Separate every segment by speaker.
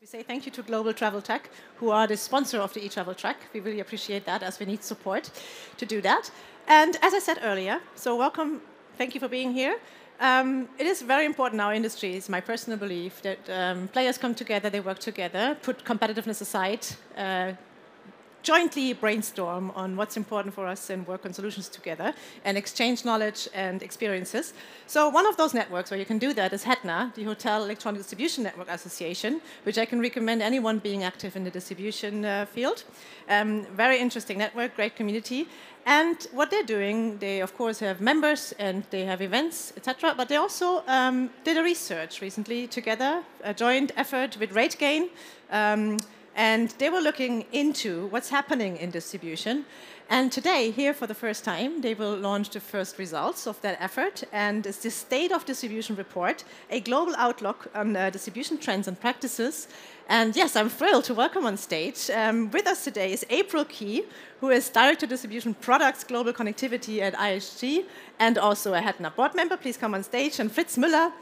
Speaker 1: We say thank you to Global Travel Tech, who are the sponsor of the eTravel track. We really appreciate that, as we need support to do that. And as I said earlier, so welcome, thank you for being here. It is very important in our industry, it's my personal belief, that players come together, they work together, put competitiveness aside, jointly brainstorm on what's important for us and work on solutions together and exchange knowledge and experiences. So one of those networks where you can do that is HEDNA, the Hotel Electronic Distribution Network Association, which I can recommend anyone being active in the distribution field. Very interesting network, great community. And what they're doing, they of course have members and they have events, etc. But they also did a research recently together, a joint effort with RateGain. And they were looking into what's happening in distribution. And today, here for the first time, they will launch the first results of that effort. And it's the State of Distribution Report, a global outlook on distribution trends and practices. And yes, I'm thrilled to welcome on stage. With us today is April Key, who is Director of Distribution Products, Global Connectivity at IHG, and also a HEDNA board member. Please come on stage. And Fritz Müller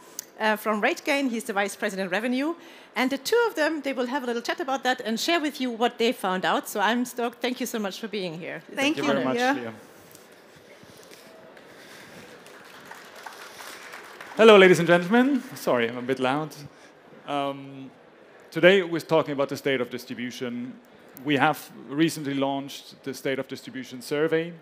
Speaker 1: from RateGain, he's the Vice President of Revenue. And the two of them, they will have a little chat about that and share with you what they found out. So I'm stoked. Thank you so much for being here.
Speaker 2: Thank you very much, Leah. Hello, ladies and gentlemen. Sorry, I'm a bit loud. Today, we're talking about the state of distribution. We have recently launched the State of Distribution survey.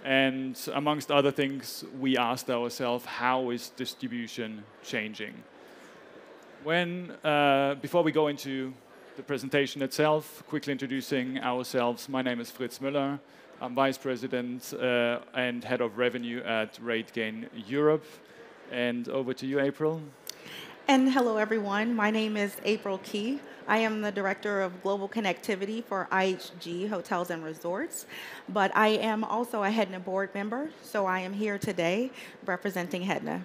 Speaker 2: And amongst other things, we asked ourselves, how is distribution changing? Before we go into the presentation itself, quickly introducing ourselves, my name is Fritz Müller. I'm Vice President and Head of Revenue at RateGain Europe. And over to you, April.
Speaker 3: And hello, everyone. My name is April Key. I am the Director of Global Connectivity for IHG Hotels and Resorts, but I am also a HEDNA board member, so I am here today representing HEDNA.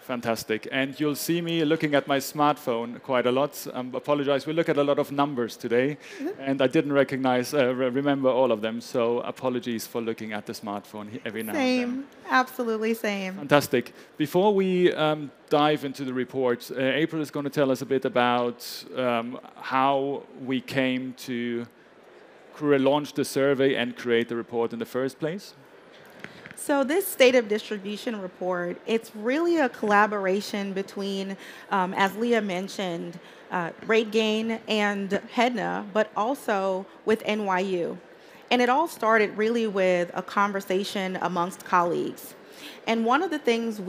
Speaker 2: Fantastic. And you'll see me looking at my smartphone quite a lot. Apologize, we look at a lot of numbers today, and I didn't remember all of them, so apologies for looking at the smartphone every now and then.
Speaker 3: Same, absolutely same.
Speaker 2: Fantastic. Before we dive into the report, April is going to tell us a bit about how we came to launch the survey and create the report in the first place.
Speaker 3: So this State of Distribution report, it's really a collaboration between, as Leah mentioned, RateGain and HEDNA, but also with NYU. And it all started really with a conversation amongst colleagues. And one of the things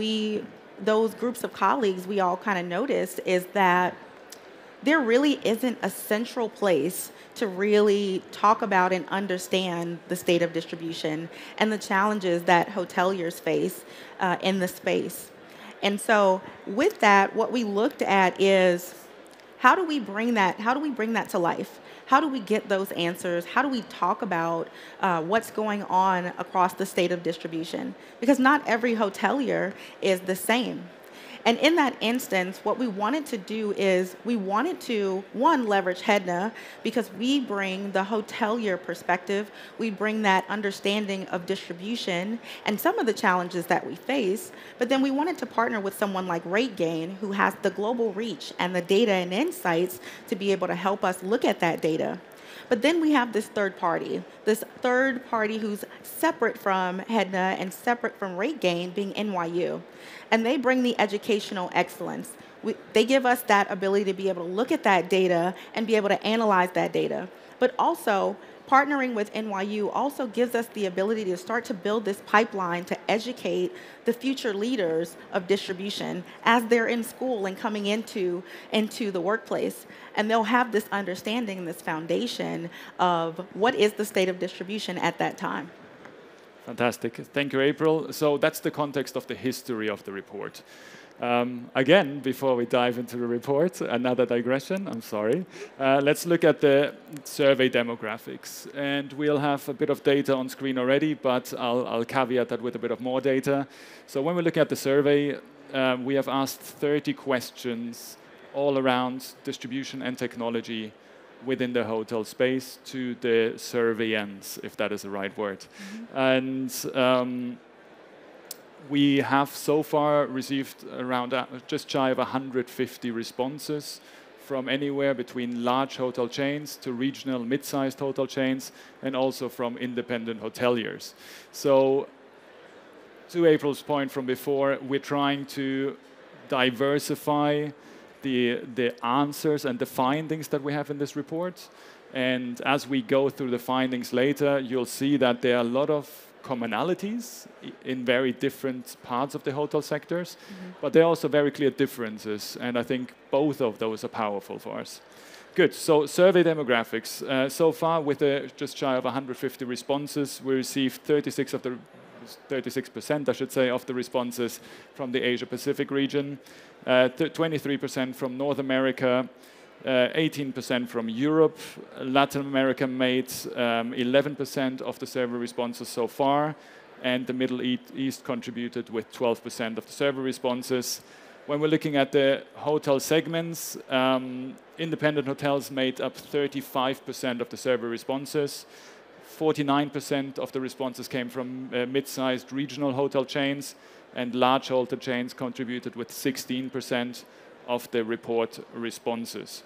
Speaker 3: those groups of colleagues, we all kind of noticed is that there really isn't a central place to really talk about and understand the state of distribution and the challenges that hoteliers face in the space. And so with that, what we looked at is how do we bring that to life? How do we get those answers? How do we talk about what's going on across the state of distribution? Because not every hotelier is the same. And in that instance, what we wanted to do is we wanted to, one, leverage HEDNA because we bring the hotelier perspective. We bring that understanding of distribution and some of the challenges that we face. But then we wanted to partner with someone like RateGain, who has the global reach and the data and insights to be able to help us look at that data. But then we have this third party who's separate from HEDNA and separate from RateGain, being NYU. And they bring the educational excellence. They give us that ability to be able to look at that data and be able to analyze that data. But also, partnering with NYU also gives us the ability to start to build this pipeline to educate the future leaders of distribution as they're in school and coming into the workplace. And they'll have this understanding, this foundation of what is the state of distribution at that time.
Speaker 2: Fantastic. Thank you, April. So that's the context of the history of the report. Again, before we dive into the report, another digression, I'm sorry. Let's look at the survey demographics. And we'll have a bit of data on screen already, but I'll caveat that with a bit of more data. So when we look at the survey, we have asked 30 questions all around distribution and technology within the hotel space to the surveyants, if that is the right word. And we have so far received around just shy of 150 responses from anywhere between large hotel chains to regional mid-sized hotel chains, and also from independent hoteliers. So to April's point from before, we're trying to diversify the answers and the findings that we have in this report. And as we go through the findings later, you'll see that there are a lot of commonalities in very different parts of the hotel sectors, but there are also very clear differences, and I think both of those are powerful for us. Good, so survey demographics. So far, with just shy of 150 responses, we received 36%, I should say, of the responses from the Asia-Pacific region, 23% from North America, 18% from Europe. Latin America made 11% of the survey responses so far, and the Middle East contributed with 12% of the survey responses. When we're looking at the hotel segments, independent hotels made up 35% of the survey responses. 49% of the responses came from mid-sized regional hotel chains, and large hotel chains contributed with 16% of the report responses.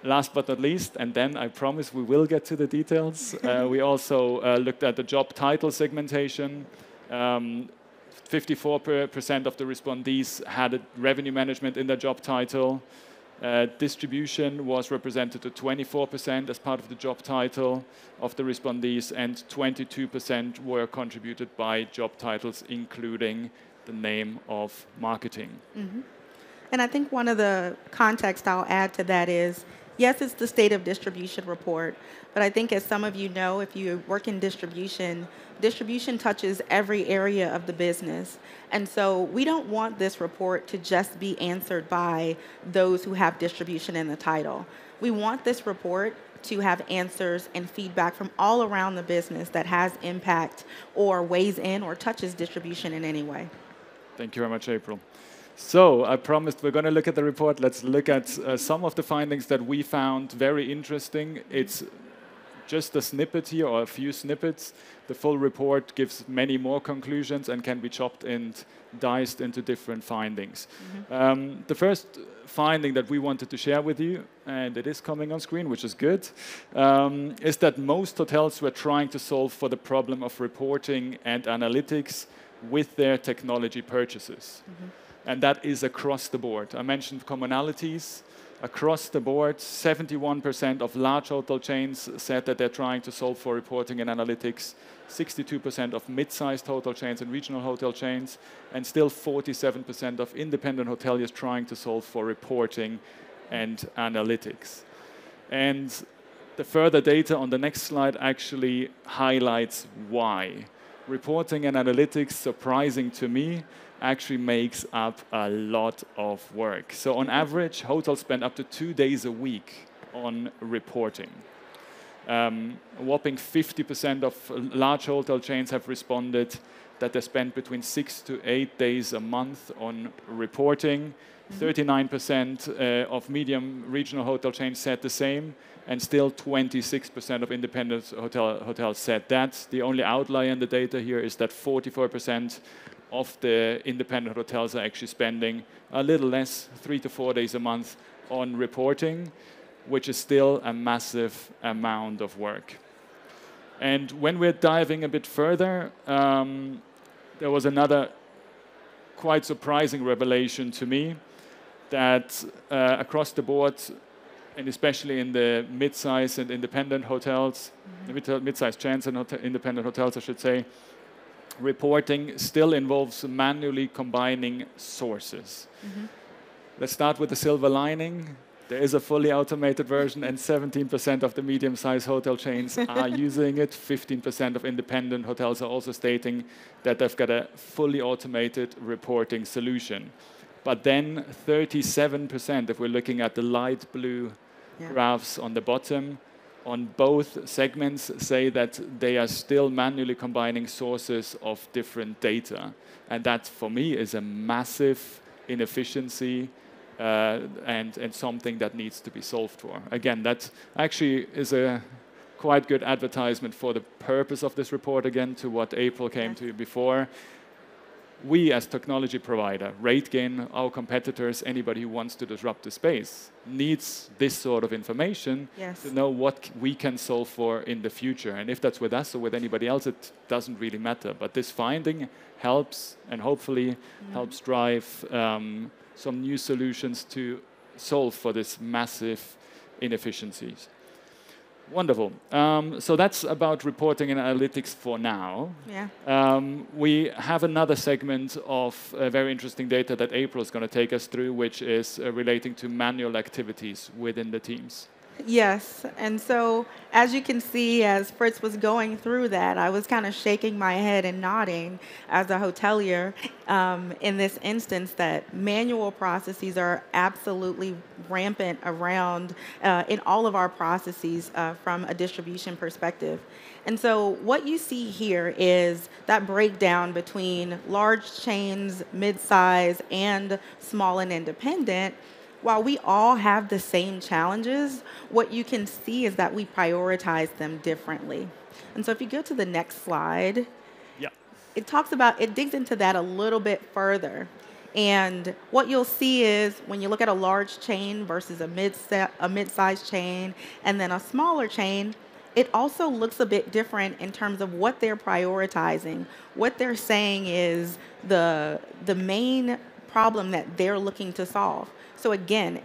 Speaker 2: Last but not least, and then I promise we will get to the details, we also looked at the job title segmentation. 54% of the respondees had revenue management in their job title. Distribution was represented to 24% as part of the job title of the respondees, and 22% were contributed by job titles, including the name of marketing.
Speaker 3: And I think one of the context I'll add to that is, yes, it's the state of distribution report, but I think as some of you know, if you work in distribution, distribution touches every area of the business. And so we don't want this report to just be answered by those who have distribution in the title. We want this report to have answers and feedback from all around the business that has impact or weighs in or touches distribution in any way.
Speaker 2: Thank you very much, April. So I promised we're going to look at the report. Let's look at some of the findings that we found very interesting. It's just a snippet here, or a few snippets. The full report gives many more conclusions and can be chopped and diced into different findings. The first finding that we wanted to share with you, and it is coming on screen, which is good, is that most hotels were trying to solve for the problem of reporting and analytics with their technology purchases. And that is across the board. I mentioned commonalities. Across the board, 71% of large hotel chains said that they're trying to solve for reporting and analytics, 62% of mid-sized hotel chains and regional hotel chains, and still 47% of independent hoteliers trying to solve for reporting and analytics. And the further data on the next slide actually highlights why. Reporting and analytics, surprising to me, actually makes up a lot of work. So on average, hotels spend up to 2 days a week on reporting. A whopping 50% of large hotel chains have responded that they spend between 6 to 8 days a month on reporting. 39% of medium regional hotel chains said the same, and still 26% of independent hotels said that. The only outlier in the data here is that 44% of the independent hotels are actually spending a little less, 3 to 4 days a month on reporting, which is still a massive amount of work. And when we're diving a bit further, there was another quite surprising revelation to me that across the board, and especially in the mid-size and independent hotels, mid-size chains and independent hotels, I should say, reporting still involves manually combining sources. Let's start with the silver lining. There is a fully automated version, and 17% of the medium-sized hotel chains are using it. 15% of independent hotels are also stating that they've got a fully automated reporting solution. But then 37%, if we're looking at the light blue graphs on the bottom, on both segments say that they are still manually combining sources of different data. And that, for me, is a massive inefficiency and something that needs to be solved for. Again, that actually is a quite good advertisement for the purpose of this report, again, to what April came to before. we as technology provider, RateGain, our competitors, anybody who wants to disrupt the space, needs this sort of information to know what we can solve for in the future. And if that's with us or with anybody else, it doesn't really matter. But this finding helps and hopefully helps drive some new solutions to solve for this massive inefficiencies. Wonderful. So that's about reporting and analytics for now.
Speaker 3: Yeah.
Speaker 2: We have another segment of very interesting data that April is going to take us through, which is relating to manual activities within the teams.
Speaker 3: Yes, and so as you can see, as Fritz was going through that, I was kind of shaking my head and nodding as a hotelier in this instance that manual processes are absolutely rampant around in all of our processes from a distribution perspective. And so what you see here is that breakdown between large chains, mid-size, and small and independent. While we all have the same challenges, what you can see is that we prioritize them differently. And so if you go to the next slide, it digs into that a little bit further. And what you'll see is when you look at a large chain versus a mid-sized chain and then a smaller chain, it also looks a bit different in terms of what they're prioritizing. What they're saying is the main problem that they're looking to solve. So again,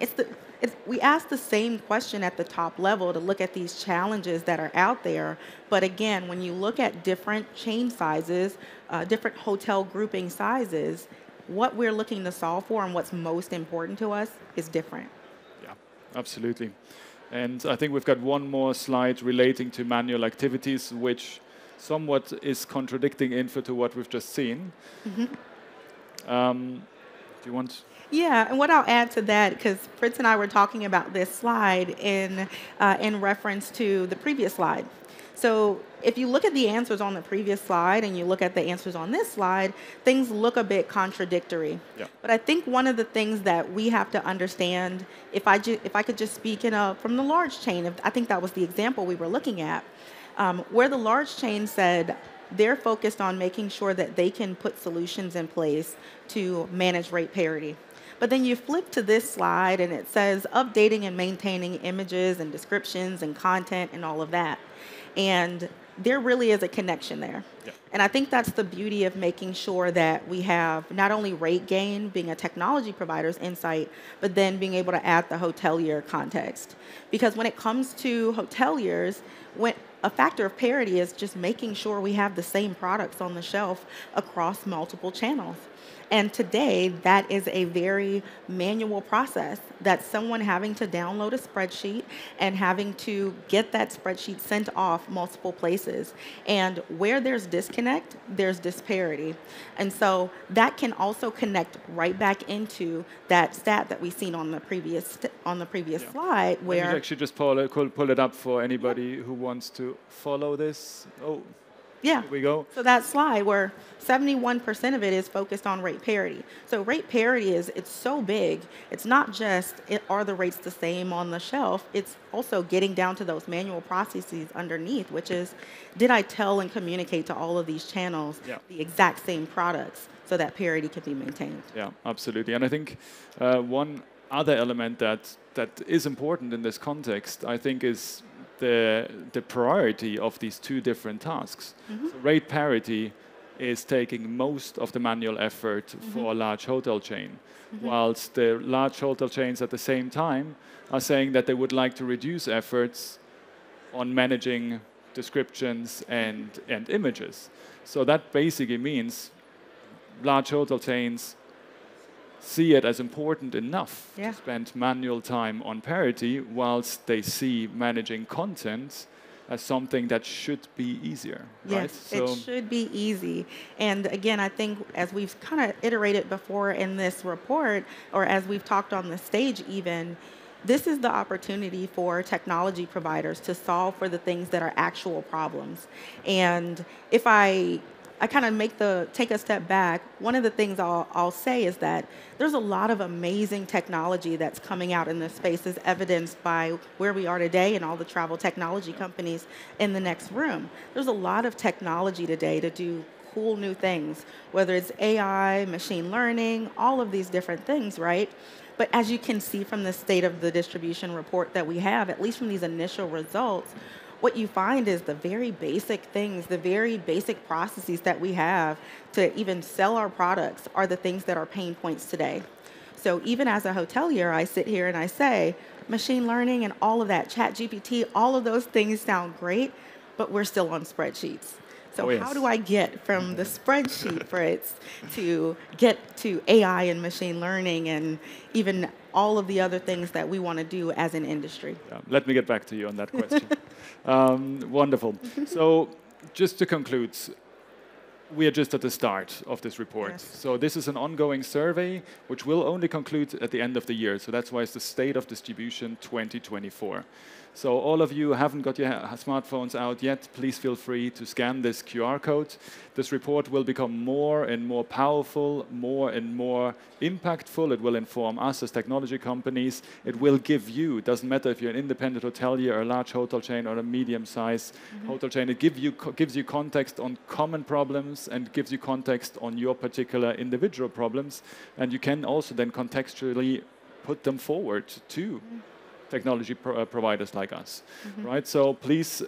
Speaker 3: we ask the same question at the top level to look at these challenges that are out there. But again, when you look at different chain sizes, different hotel grouping sizes, what we're looking to solve for and what's most important to us is different.
Speaker 2: Yeah, absolutely. And I think we've got one more slide relating to manual activities, which somewhat is contradicting info to what we've just seen. Do you want?
Speaker 3: Yeah, and what I'll add to that, because Fritz and I were talking about this slide in reference to the previous slide. So if you look at the answers on the previous slide and you look at the answers on this slide, things look a bit contradictory.
Speaker 2: Yeah.
Speaker 3: But I think one of the things that we have to understand, if I could just speak from the large chain, I think that was the example we were looking at, where the large chain said, they're focused on making sure that they can put solutions in place to manage rate parity. But then you flip to this slide and it says updating and maintaining images and descriptions and content and all of that. And there really is a connection there.
Speaker 2: Yeah.
Speaker 3: And I think that's the beauty of making sure that we have not only RateGain being a technology provider's insight, but then being able to add the hotelier context. Because when it comes to hoteliers, a factor of parity is just making sure we have the same products on the shelf across multiple channels. And today, that is a very manual process. That's someone having to download a spreadsheet and having to get that spreadsheet sent off multiple places. And where there's disconnect, there's disparity. And so that can also connect right back into that stat that we've seen on the previous slide. Where
Speaker 2: Let me actually just pull it up for anybody who wants to follow this. Oh.
Speaker 3: Yeah.
Speaker 2: Here we go.
Speaker 3: So that slide where 71% of it is focused on rate parity. So rate parity it's so big. It's not just are the rates the same on the shelf. It's also getting down to those manual processes underneath, which is, did I tell and communicate to all of these channels the exact same products so that parity can be maintained?
Speaker 2: Yeah, absolutely. And I think one other element that is important in this context, I think, is the priority of these two different tasks.
Speaker 3: Mm-hmm.
Speaker 2: So rate parity is taking most of the manual effort for a large hotel chain, whilst the large hotel chains at the same time are saying that they would like to reduce efforts on managing descriptions and images. So that basically means large hotel chains see it as important enough to spend manual time on parity, whilst they see managing content as something that should be easier.
Speaker 3: Yes,
Speaker 2: right? So
Speaker 3: it should be easy. And again, I think as we've kind of iterated before in this report, or as we've talked on the stage even, this is the opportunity for technology providers to solve for the things that are actual problems. And if I kind of take a step back, one of the things I'll say is that there's a lot of amazing technology that's coming out in this space, as evidenced by where we are today and all the travel technology companies in the next room. There's a lot of technology today to do cool new things, whether it's AI, machine learning, all of these different things, right? But as you can see from the state of the distribution report that we have, at least from these initial results, what you find is the very basic things, the very basic processes that we have to even sell our products are the things that are pain points today. So even as a hotelier, I sit here and I say, machine learning and all of that, ChatGPT, all of those things sound great, but we're still on spreadsheets. So how do I get from the spreadsheet, Fritz, to get to AI and machine learning and even all of the other things that we want to do as an industry?
Speaker 2: Yeah, let me get back to you on that question. Wonderful. So just to conclude, we are just at the start of this report. Yes. So this is an ongoing survey, which will only conclude at the end of the year. So that's why it's the State of Distribution 2024. So all of you who haven't got your smartphones out yet, please feel free to scan this QR code. This report will become more and more powerful, more and more impactful. It will inform us as technology companies. It will give you, doesn't matter if you're an independent hotelier or a large hotel chain or a medium-sized hotel chain, it gives you context on common problems and gives you context on your particular individual problems. And you can also then contextually put them forward to technology providers like us, right? So please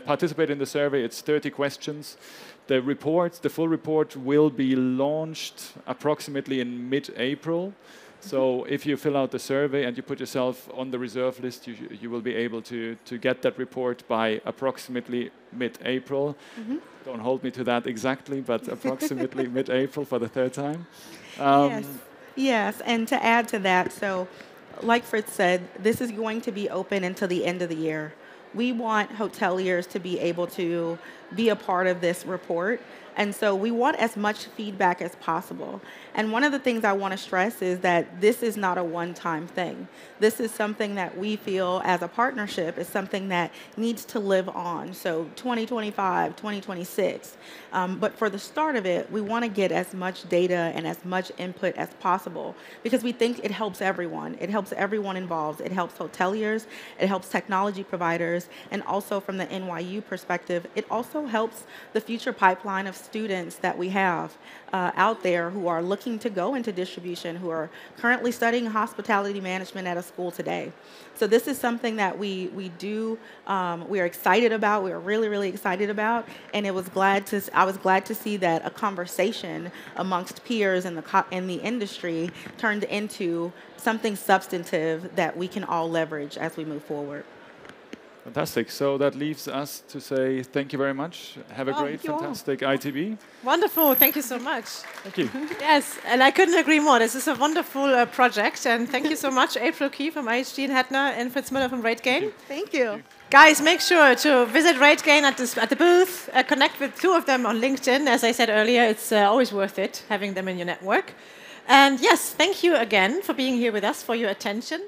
Speaker 2: participate in the survey. It's 30 questions. The full report will be launched approximately in mid-April. So if you fill out the survey and you put yourself on the reserve list, you will be able to get that report by approximately mid-April. Don't hold me to that exactly, but approximately mid-April for the third time.
Speaker 3: Yes, and to add to that, so like Fritz said, this is going to be open until the end of the year. We want hoteliers to be able to be a part of this report. And so we want as much feedback as possible. And one of the things I want to stress is that this is not a one-time thing. This is something that we feel as a partnership is something that needs to live on. So 2025, 2026. But for the start of it, we want to get as much data and as much input as possible because we think it helps everyone. It helps everyone involved. It helps hoteliers. It helps technology providers. And also from the NYU perspective, it also helps the future pipeline of students that we have out there who are looking to go into distribution, who are currently studying hospitality management at a school today. So this is something that we are excited about. We are really, really excited about, and I was glad to see that a conversation amongst peers in the industry turned into something substantive that we can all leverage as we move forward.
Speaker 2: Fantastic. So that leaves us to say thank you very much. Have a great, fantastic ITB.
Speaker 1: Wonderful. Thank you so much.
Speaker 2: Thank you.
Speaker 1: Yes, and I couldn't agree more. This is a wonderful project. And thank you so much, April Key from IHG and HEDNA and Fritz Müller from RateGain.
Speaker 3: Thank you.
Speaker 1: Guys, make sure to visit RateGain at the booth. Connect with two of them on LinkedIn. As I said earlier, it's always worth it having them in your network. And yes, thank you again for being here with us, for your attention.